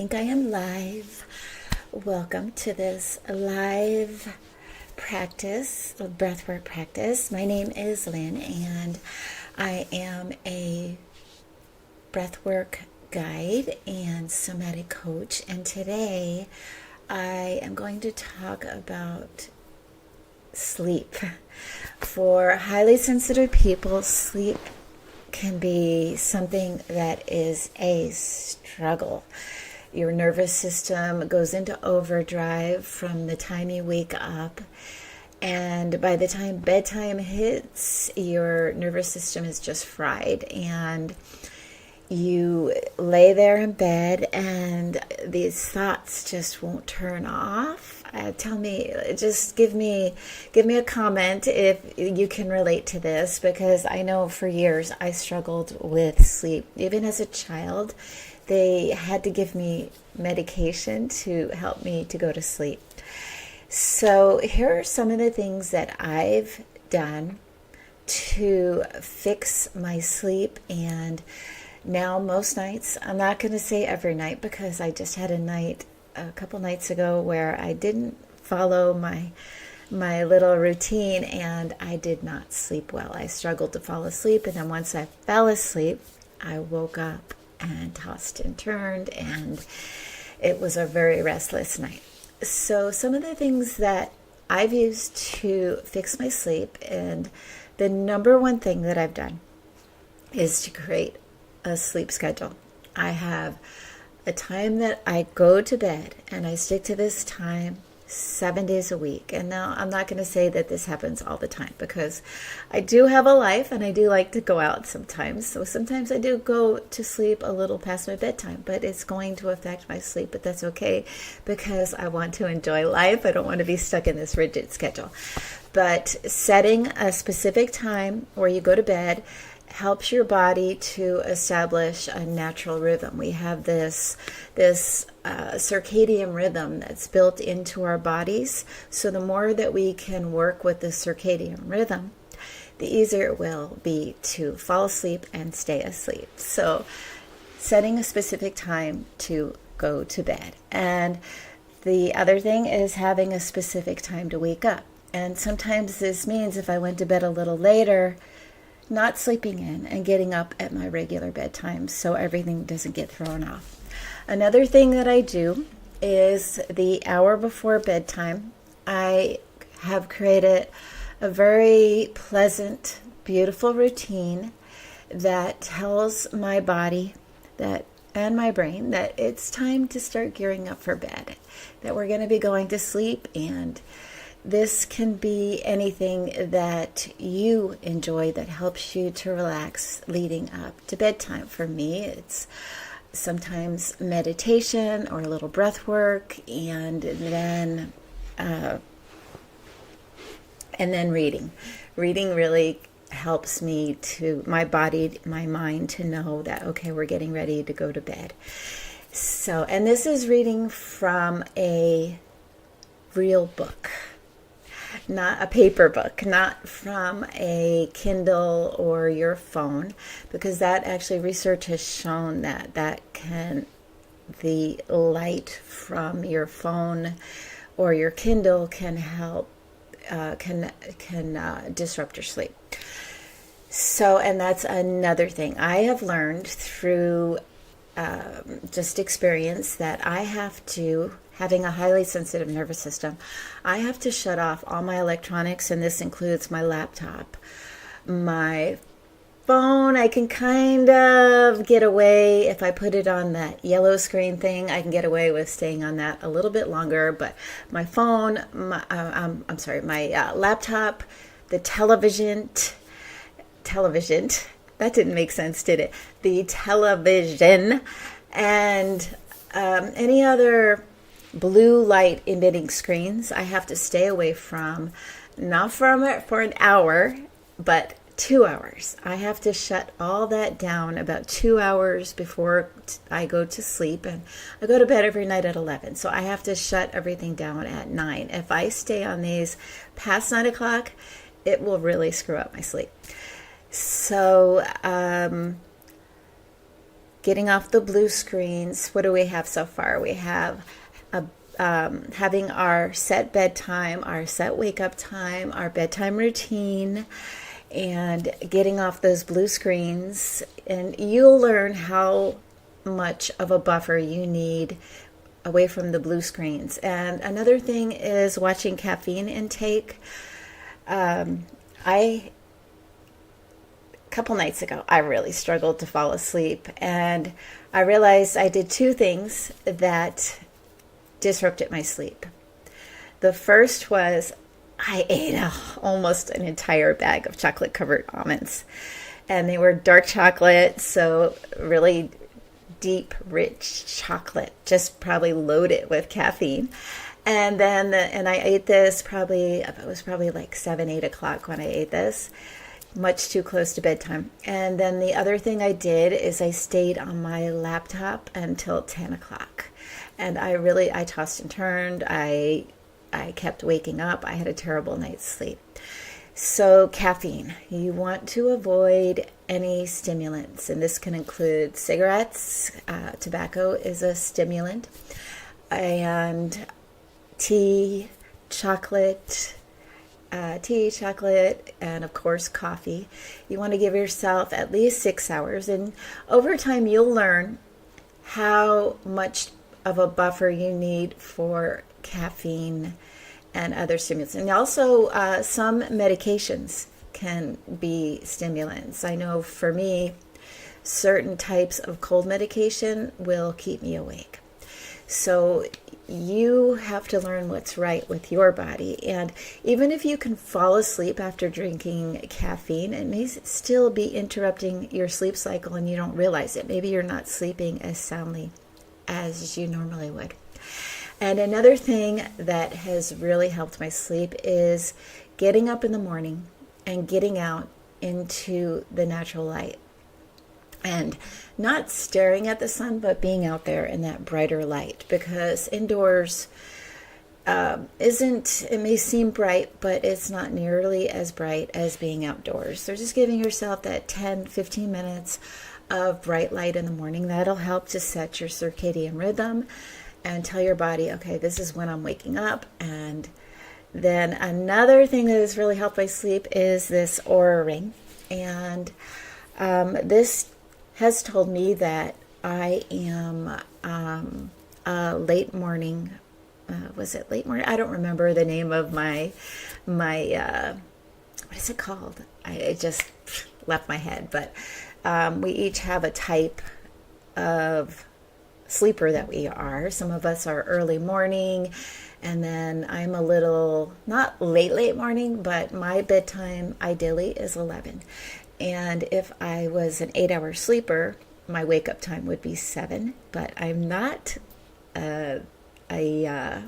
think I am live. Welcome to this live practice, breathwork practice. My name is Lynn, and I am a breathwork guide and somatic coach. And today I am going to talk about sleep. For highly sensitive people, sleep can be something that is a struggle. Your nervous system goes into overdrive from the time you wake up, and by the time bedtime hits, your nervous system is just fried, and you lay there in bed and these thoughts just won't turn off. Tell me, just give me a comment if you can relate to this, because I know for years I struggled with sleep. Even as a child, they had to give me medication to help me to go to sleep. So here are some of the things that I've done to fix my sleep. And now most nights, I'm not going to say every night, because I just had a couple nights ago where I didn't follow my little routine and I did not sleep well. I struggled to fall asleep, and then once I fell asleep, I woke up and tossed and turned, and it was a very restless night. So some of the things that I've used to fix my sleep, and the number one thing that I've done is to create a sleep schedule. I have a time that I go to bed, and I stick to this time 7 days a week. And now I'm not going to say that this happens all the time, because I do have a life and I do like to go out sometimes. So sometimes I do go to sleep a little past my bedtime, but it's going to affect my sleep. But that's okay, because I want to enjoy life. I don't want to be stuck in this rigid schedule. But setting a specific time where you go to bed helps your body to establish a natural rhythm. We have this circadian rhythm that's built into our bodies. So the more that we can work with the circadian rhythm, the easier it will be to fall asleep and stay asleep. So setting a specific time to go to bed. And the other thing is having a specific time to wake up. And sometimes this means if I went to bed a little later, not sleeping in and getting up at my regular bedtime so everything doesn't get thrown off. Another thing that I do is the hour before bedtime, I have created a very pleasant, beautiful routine that tells my body and my brain that it's time to start gearing up for bed, that we're going to be going to sleep. And this can be anything that you enjoy that helps you to relax leading up to bedtime. For me, it's sometimes meditation or a little breath work, and then reading. Reading really helps me my body, my mind, to know that, okay, we're getting ready to go to bed. So, and this is reading from a real book. Not a paper book, not from a Kindle or your phone, because that actually research has shown that the light from your phone or your Kindle can help, can disrupt your sleep. So, and that's another thing I have learned through just experience, that I have to, having a highly sensitive nervous system, I have to shut off all my electronics, and this includes my laptop. My phone, I can kind of get away, if I put it on that yellow screen thing, I can get away with staying on that a little bit longer. But my phone, my laptop, the television, that didn't make sense, did it? The television, and any other blue light emitting screens, I have to stay away from, not from it for an hour, but 2 hours. I have to shut all that down about 2 hours before I go to sleep, and I go to bed every night at 11. So I have to shut everything down at 9. If I stay on these past 9 o'clock, it will really screw up my sleep. So getting off the blue screens. What do we have so far? We have having our set bedtime, our set wake up time, our bedtime routine, and getting off those blue screens. And you'll learn how much of a buffer you need away from the blue screens. And another thing is watching caffeine intake. A couple nights ago, I really struggled to fall asleep, and I realized I did two things that disrupted my sleep. The first was I ate almost an entire bag of chocolate covered almonds, and they were dark chocolate, so really deep, rich chocolate, just probably loaded with caffeine. And then, I ate this it was probably like 7, 8 o'clock when I ate this, much too close to bedtime. And then the other thing I did is I stayed on my laptop until 10 o'clock. And I tossed and turned. I kept waking up. I had a terrible night's sleep. So caffeine, you want to avoid any stimulants, and this can include cigarettes. Tobacco is a stimulant, and tea, chocolate, and of course coffee. You want to give yourself at least 6 hours, and over time you'll learn how much of a buffer you need for caffeine and other stimulants. And also some medications can be stimulants. I know for me, certain types of cold medication will keep me awake. So you have to learn what's right with your body. And even if you can fall asleep after drinking caffeine, it may still be interrupting your sleep cycle and you don't realize it. Maybe you're not sleeping as soundly as you normally would. And another thing that has really helped my sleep is getting up in the morning and getting out into the natural light. And not staring at the sun, but being out there in that brighter light. Because indoors it may seem bright, but it's not nearly as bright as being outdoors. So just giving yourself that 10, 15 minutes of bright light in the morning, that'll help to set your circadian rhythm and tell your body, okay, this is when I'm waking up. And then another thing that has really helped my sleep is this Oura ring. And this has told me that I am a late morning, was it late morning? I don't remember the name of my what is it called? It just left my head, but we each have a type of sleeper that we are. Some of us are early morning, and then I'm a little, not late morning, but my bedtime ideally is 11. And if I was an 8-hour sleeper, my wake-up time would be 7, but I'm not a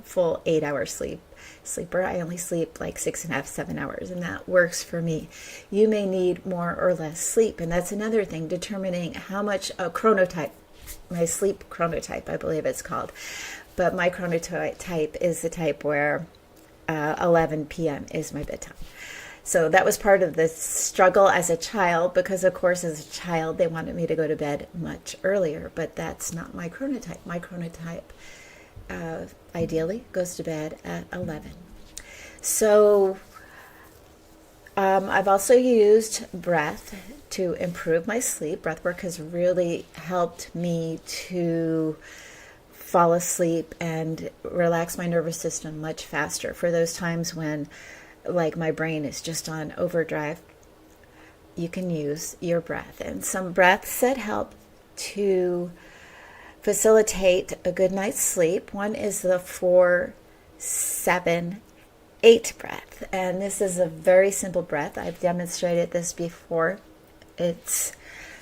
full 8-hour sleeper. I only sleep like 6.5, 7 hours, and that works for me. You may need more or less sleep, and that's another thing, determining how much a chronotype, my sleep chronotype, I believe it's called. But my chronotype is the type where 11 p.m. is my bedtime. So that was part of the struggle as a child, because of course as a child they wanted me to go to bed much earlier, but that's not my chronotype. My chronotype ideally goes to bed at 11. So I've also used breath to improve my sleep. Breathwork has really helped me to fall asleep and relax my nervous system much faster for those times when, like, my brain is just on overdrive. You can use your breath, and some breaths that help to facilitate a good night's sleep. One is the 4-7-8 breath, and this is a very simple breath. I've demonstrated this before. It's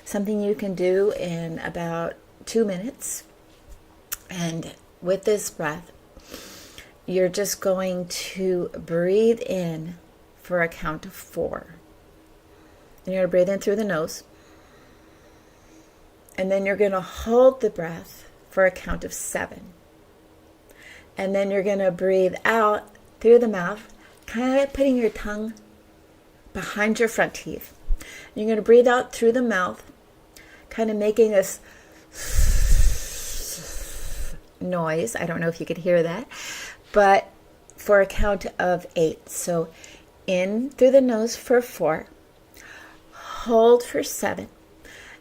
something you can do in about 2 minutes, and with this breath you're just going to breathe in for a count of 4. And you're going to breathe in through the nose. And then you're going to hold the breath for a count of 7. And then you're going to breathe out through the mouth, kind of putting your tongue behind your front teeth. And you're going to breathe out through the mouth, kind of making this noise. I don't know if you could hear that, but for a count of 8. So in through the nose for 4, hold for 7,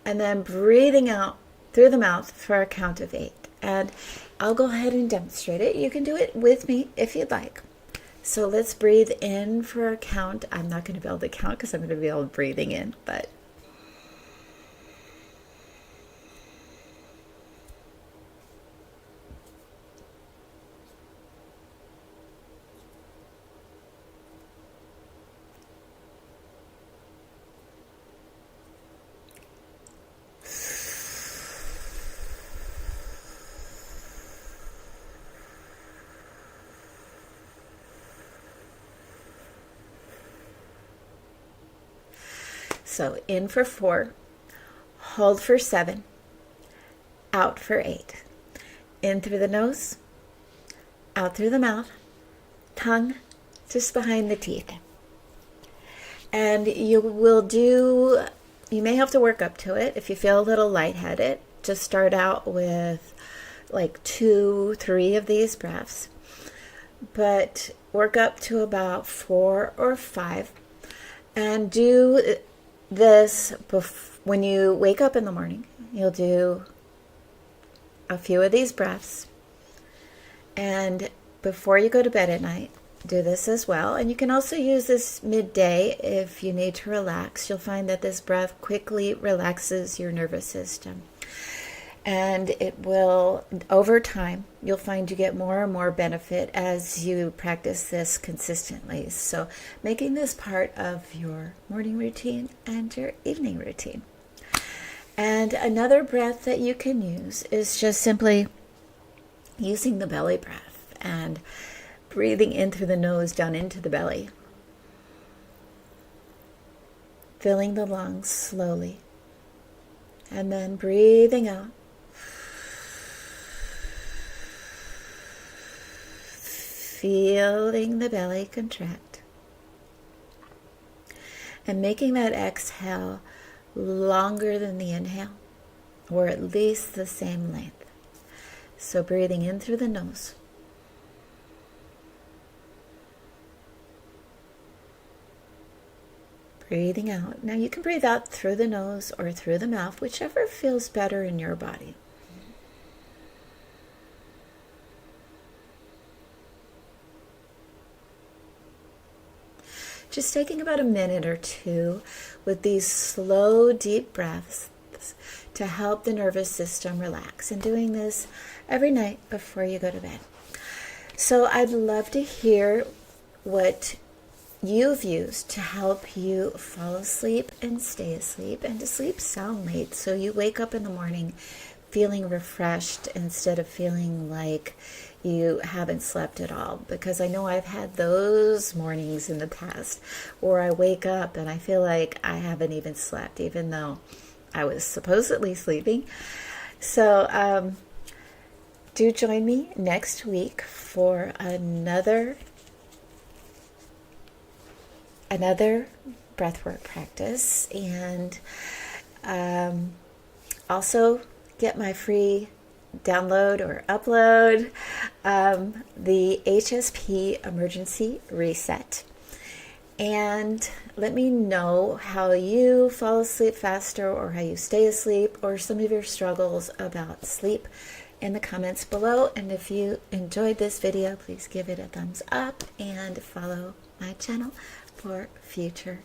and then breathing out through the mouth for a count of 8. And I'll go ahead and demonstrate it. You can do it with me if you'd like. So let's breathe in for a count. I'm not going to be able to count because I'm going to be able to breathing in, but so in for 4, hold for 7, out for 8. In through the nose, out through the mouth, tongue just behind the teeth. And you may have to work up to it. If you feel a little lightheaded, just start out with like 2, 3 of these breaths, but work up to about 4 or 5, and do this when you wake up in the morning. You'll do a few of these breaths, and before you go to bed at night, do this as well. And you can also use this midday if you need to relax. You'll find that this breath quickly relaxes your nervous system, and it will, over time, you'll find you get more and more benefit as you practice this consistently. So making this part of your morning routine and your evening routine. And another breath that you can use is just simply using the belly breath and breathing in through the nose down into the belly, filling the lungs slowly, and then breathing out, feeling the belly contract, and making that exhale longer than the inhale, or at least the same length. So breathing in through the nose, breathing out. Now you can breathe out through the nose or through the mouth, whichever feels better in your body. Just taking about a minute or 2 with these slow, deep breaths to help the nervous system relax, and doing this every night before you go to bed. So I'd love to hear what you've used to help you fall asleep and stay asleep and to sleep soundly, so you wake up in the morning feeling refreshed instead of feeling like you haven't slept at all. Because I know I've had those mornings in the past where I wake up and I feel like I haven't even slept, even though I was supposedly sleeping. So do join me next week for another breathwork practice, and also get my free download or upload the HSP Emergency Reset, and let me know how you fall asleep faster or how you stay asleep, or some of your struggles about sleep, in the comments below. And if you enjoyed this video, please give it a thumbs up and follow my channel for future